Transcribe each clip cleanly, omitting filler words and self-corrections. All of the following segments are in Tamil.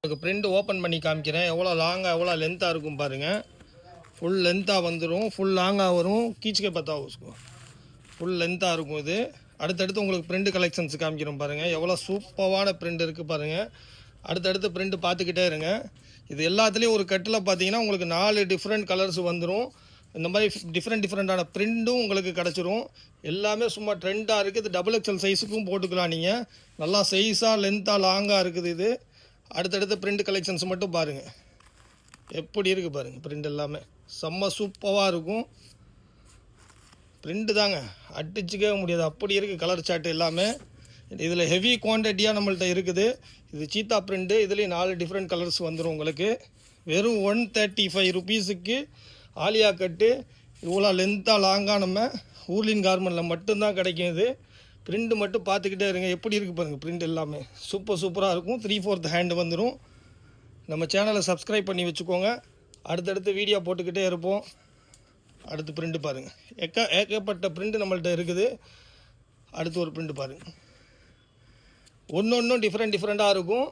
உங்களுக்கு பிரிண்ட் ஓப்பன் பண்ணி காமிக்கிறேன். எவ்வளோ லாங்காக எவ்வளோ லென்த்தாக இருக்கும் பாருங்கள். ஃபுல் லென்த்தாக வந்துடும், ஃபுல் லாங்காக வரும். கீச்சுக்கே பார்த்தா ஃபுல் லென்த்தாக இருக்கும். இது அடுத்தடுத்து உங்களுக்கு பிரிண்ட் கலெக்ஷன்ஸ் காமிக்கிறோம் பாருங்கள். எவ்வளோ சூப்பரான பிரிண்ட் இருக்குது பாருங்கள். அடுத்தடுத்து பிரிண்ட் பார்த்துக்கிட்டே இருங்க. இது எல்லாத்துலேயும் ஒரு கட்டில் பார்த்தீங்கன்னா உங்களுக்கு 4 டிஃப்ரெண்ட் கலர்ஸ் வந்துடும். இந்த மாதிரி டிஃப்ரெண்ட்டான பிரிண்ட்டும் உங்களுக்கு கிடச்சிரும். எல்லாமே சும்மா ட்ரெண்டாக இருக்குது. இது டபுள் எக்ஸல் சைஸுக்கும் போட்டுக்கலாம். நீங்கள் நல்லா சைஸாக லென்த்தாக லாங்காக இருக்குது. இது அடுத்தடுத்து பிரிண்ட் கலெக்ஷன்ஸ் மட்டும் பாருங்கள், எப்படி இருக்குது பாருங்கள். பிரிண்ட் எல்லாமே செம்ம சூப்பராக இருக்கும். பிரிண்ட்டு தாங்க அடிச்சுக்கவே முடியாது, அப்படி இருக்குது கலர் சார்ட் எல்லாமே. இதில் ஹெவி குவான்டிட்டியாக நம்மள்ட்ட இருக்குது. இது சீத்தா பிரிண்ட்டு. இதுலேயும் 4 டிஃப்ரெண்ட் கலர்ஸ் வந்துடும் உங்களுக்கு. வெறும் 135 ருபீஸுக்கு ஆலியா கட்டு இவ்வளோ லென்த்தாக லாங்காக நம்ம ஊர்லின் கார்மெண்ட்டில் மட்டும்தான் கிடைக்கும். இது பிரிண்ட் மட்டும் பார்த்துக்கிட்டே இருங்க, எப்படி இருக்குது பாருங்கள். பிரிண்ட் எல்லாமே சூப்பராக இருக்கும். 3/4 ஹேண்டு வந்துடும். நம்ம சேனலை சப்ஸ்கிரைப் பண்ணி வச்சுக்கோங்க. அடுத்தடுத்து வீடியோ போட்டுக்கிட்டே இருப்போம். அடுத்து பிரிண்ட்டு பாருங்கள். ஏகப்பட்ட பிரிண்ட் நம்மள்ட்ட இருக்குது. அடுத்து ஒரு பிரிண்ட் பாருங்கள். ஒன்றும் டிஃப்ரெண்ட்டாக இருக்கும்.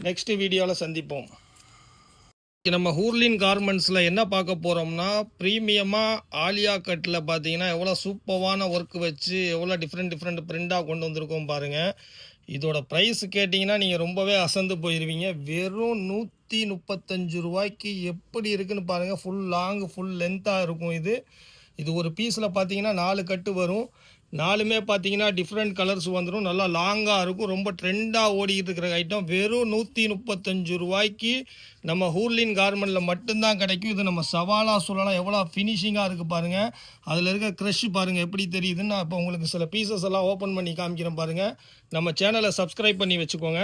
நெக்ஸ்ட் வீடியோவில் சந்திப்போம். நம்ம ஊர்லின் கார்மெண்ட்ஸில் என்ன பார்க்க போகிறோம்னா, ப்ரீமியமாக ஆலியா கட்டில் பார்த்தீங்கன்னா எவ்வளோ சூப்பரான ஒர்க் வச்சு எவ்வளோ டிஃப்ரெண்ட் பிரிண்டாக கொண்டு வந்திருக்கோம் பாருங்கள். இதோட ப்ரைஸ் கேட்டிங்கன்னா நீங்கள் ரொம்பவே அசந்து போயிடுவீங்க. வெறும் 135 ரூபாய்க்கு எப்படி இருக்குதுன்னு பாருங்கள். ஃபுல் லாங் ஃபுல் லென்த்தாக இருக்கும். இது ஒரு பீஸில் பார்த்தீங்கன்னா 4 கட்டு வரும். 4மே பார்த்தீங்கன்னா டிஃப்ரெண்ட் கலர்ஸ் வந்துடும். நல்லா லாங்காக இருக்கும். ரொம்ப ட்ரெண்டாக ஓடிக்கிட்டு இருக்கிற ஐட்டம். வெறும் 135 ரூபாய்க்கு நம்ம ஊர்லின் கார்மெண்ட்டில் மட்டும்தான் கிடைக்கும். இது நம்ம சவாலாக சொல்லலாம். எவ்வளோ ஃபினிஷிங்காக இருக்குது பாருங்கள். அதில் இருக்க க்ரஷ் பாருங்கள் எப்படி தெரியுதுன்னு. நான் இப்போ உங்களுக்கு சில பீசஸ் எல்லாம் ஓப்பன் பண்ணி காமிக்கிறேன் பாருங்கள். நம்ம சேனலை சப்ஸ்கிரைப் பண்ணி வச்சுக்கோங்க.